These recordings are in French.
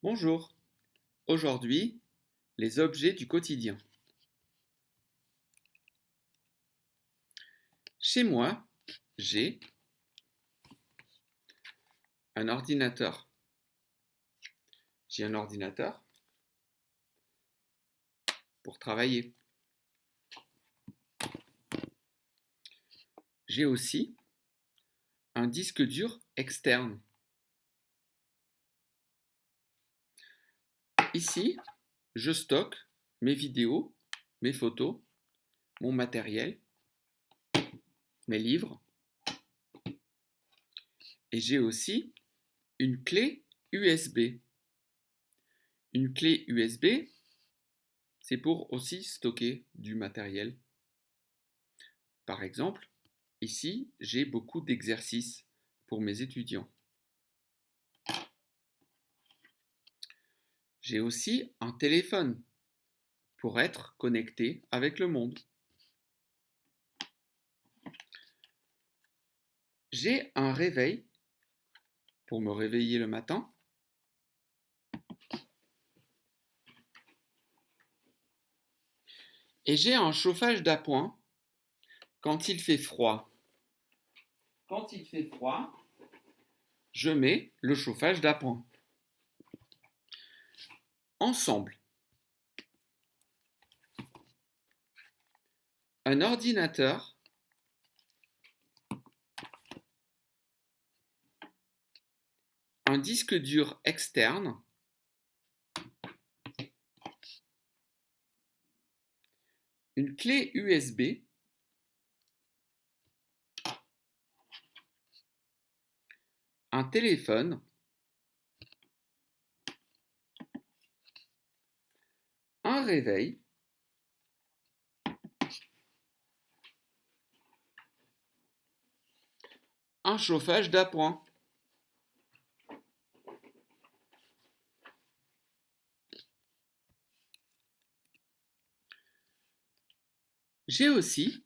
Bonjour, aujourd'hui, les objets du quotidien. Chez moi, j'ai un ordinateur. J'ai un ordinateur pour travailler. J'ai aussi un disque dur externe. Ici, je stocke mes vidéos, mes photos, mon matériel, mes livres. Et j'ai aussi une clé USB. Une clé USB, c'est pour aussi stocker du matériel. Par exemple, ici, j'ai beaucoup d'exercices pour mes étudiants. J'ai aussi un téléphone pour être connecté avec le monde. J'ai un réveil pour me réveiller le matin. Et j'ai un chauffage d'appoint quand il fait froid. Quand il fait froid, je mets le chauffage d'appoint. Ensemble, un ordinateur, un disque dur externe, une clé USB, un téléphone, un réveil, un chauffage d'appoint. J'ai aussi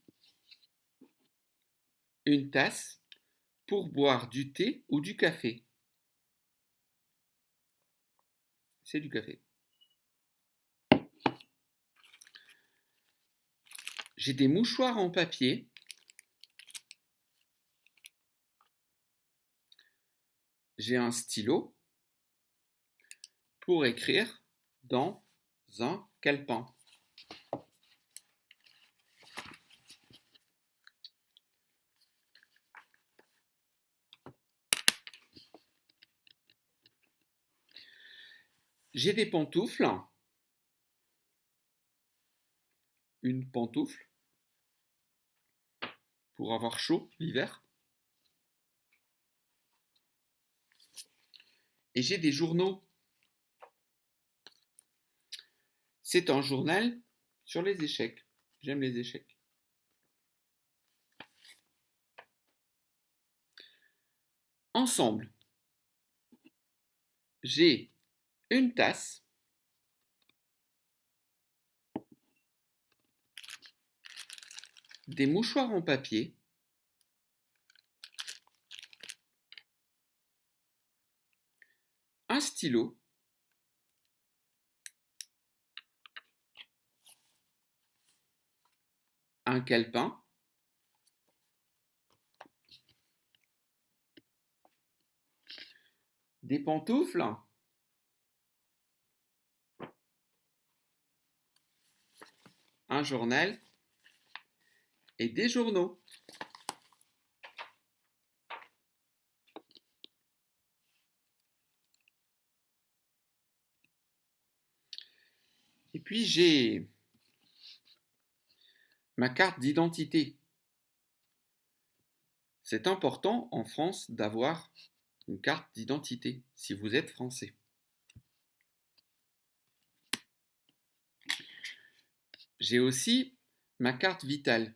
une tasse pour boire du thé ou du café. C'est du café. J'ai des mouchoirs en papier. J'ai un stylo pour écrire dans un calepin. J'ai des pantoufles, une pantoufle pour avoir chaud l'hiver. Et j'ai des journaux. C'est un journal sur les échecs. J'aime les échecs. Ensemble, j'ai une tasse, des mouchoirs en papier, un stylo, un calepin, des pantoufles, un journal et des journaux. Et puis j'ai ma carte d'identité. C'est important en France d'avoir une carte d'identité si vous êtes français. J'ai aussi ma carte vitale.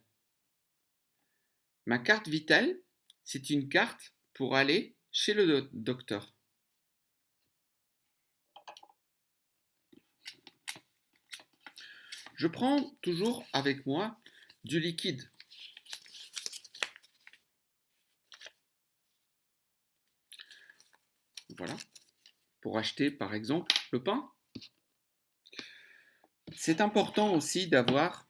Ma carte vitale, c'est une carte pour aller chez le docteur. Je prends toujours avec moi du liquide. Voilà. pour acheter par exemple le pain. C'est important aussi d'avoir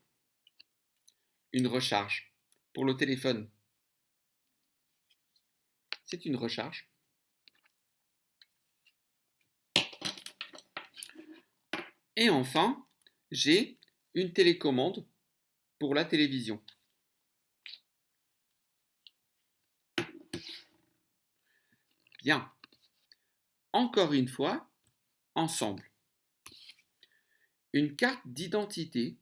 une recharge pour le téléphone. C'est une recharge. Et enfin, j'ai une télécommande pour la télévision. Bien. Encore une fois, ensemble. Une carte d'identité,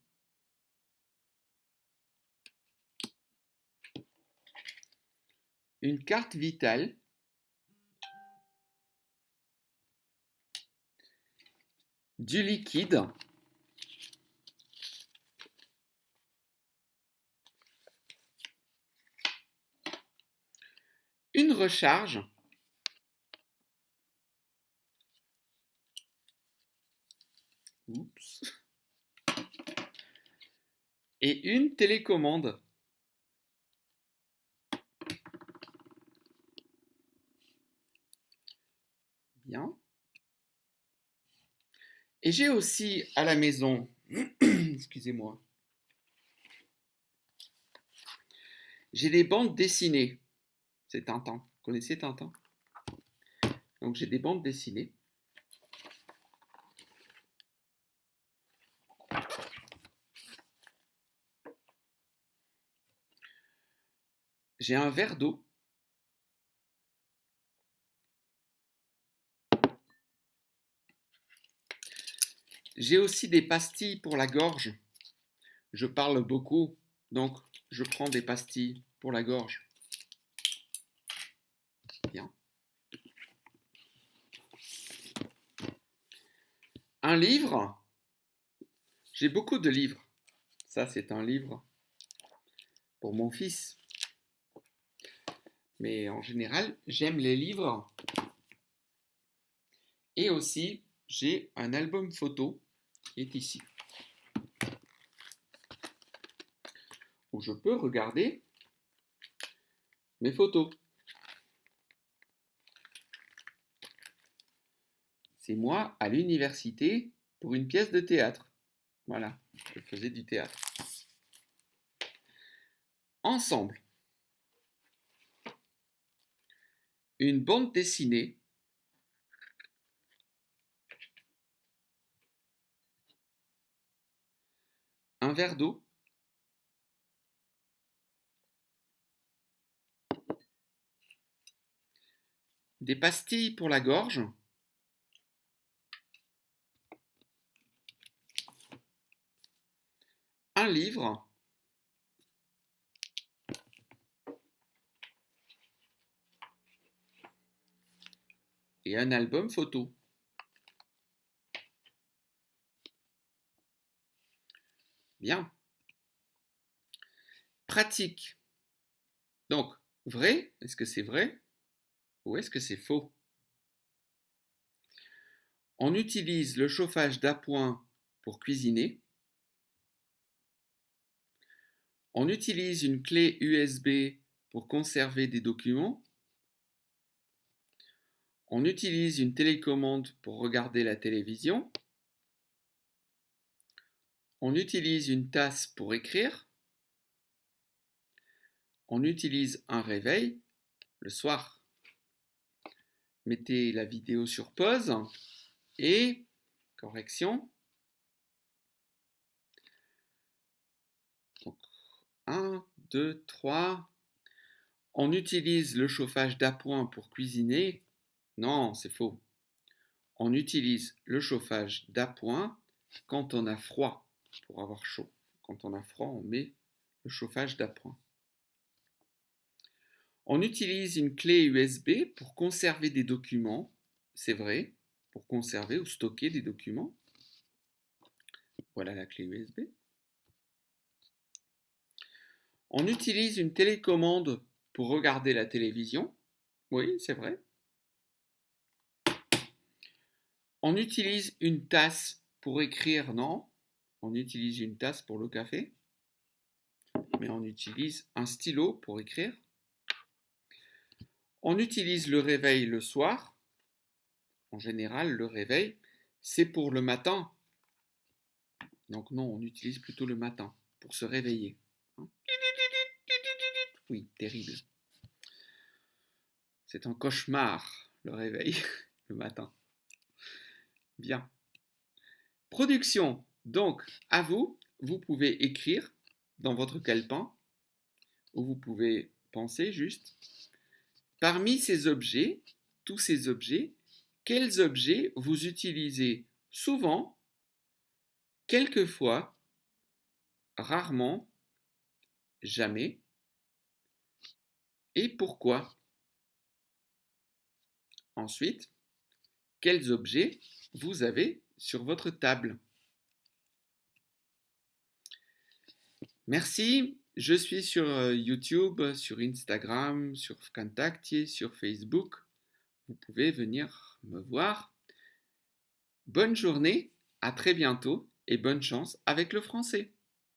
une carte vitale, du liquide, une recharge, oups, et une télécommande. Bien. Et j'ai aussi à la maison, excusez-moi, j'ai des bandes dessinées. C'est Tintin. Vous connaissez Tintin? Donc j'ai des bandes dessinées. J'ai un verre d'eau. J'ai aussi des pastilles pour la gorge. Je parle beaucoup, donc je prends des pastilles pour la gorge. Bien. Un livre. J'ai beaucoup de livres. Ça, c'est un livre pour mon fils. Mais en général, j'aime les livres. Et aussi, j'ai un album photo qui est ici, où je peux regarder mes photos. C'est moi à l'université pour une pièce de théâtre. Voilà, je faisais du théâtre. Ensemble, une bande dessinée, un verre d'eau, des pastilles pour la gorge, un livre, et un album photo. Bien. Pratique. Donc, vrai, est-ce que c'est vrai ou est-ce que c'est faux? On utilise le chauffage d'appoint pour cuisiner. On utilise une clé USB pour conserver des documents. On utilise une télécommande pour regarder la télévision. On utilise une tasse pour écrire. On utilise un réveil le soir. Mettez la vidéo sur pause et correction. Donc, 1, 2, 3. On utilise le chauffage d'appoint pour cuisiner. Non, c'est faux. On utilise le chauffage d'appoint quand on a froid, pour avoir chaud. Quand on a froid, on met le chauffage d'appoint. On utilise une clé USB pour conserver des documents. C'est vrai, pour conserver ou stocker des documents. Voilà la clé USB. On utilise une télécommande pour regarder la télévision. Oui, c'est vrai. On utilise une tasse pour écrire, non. On utilise une tasse pour le café. Mais on utilise un stylo pour écrire. On utilise le réveil le soir. En général, le réveil, c'est pour le matin. Donc non, on utilise plutôt le matin pour se réveiller. Oui, terrible. C'est un cauchemar, le réveil, le matin. Bien. Production. Donc, à vous, vous pouvez écrire dans votre calepin, ou vous pouvez penser juste, parmi ces objets, tous ces objets, quels objets vous utilisez souvent, quelquefois, rarement, jamais, et pourquoi? Ensuite, quels objets vous avez sur votre table? Merci, je suis sur YouTube, sur Instagram, sur Vkontakte, sur Facebook. Vous pouvez venir me voir. Bonne journée, à très bientôt et bonne chance avec le français.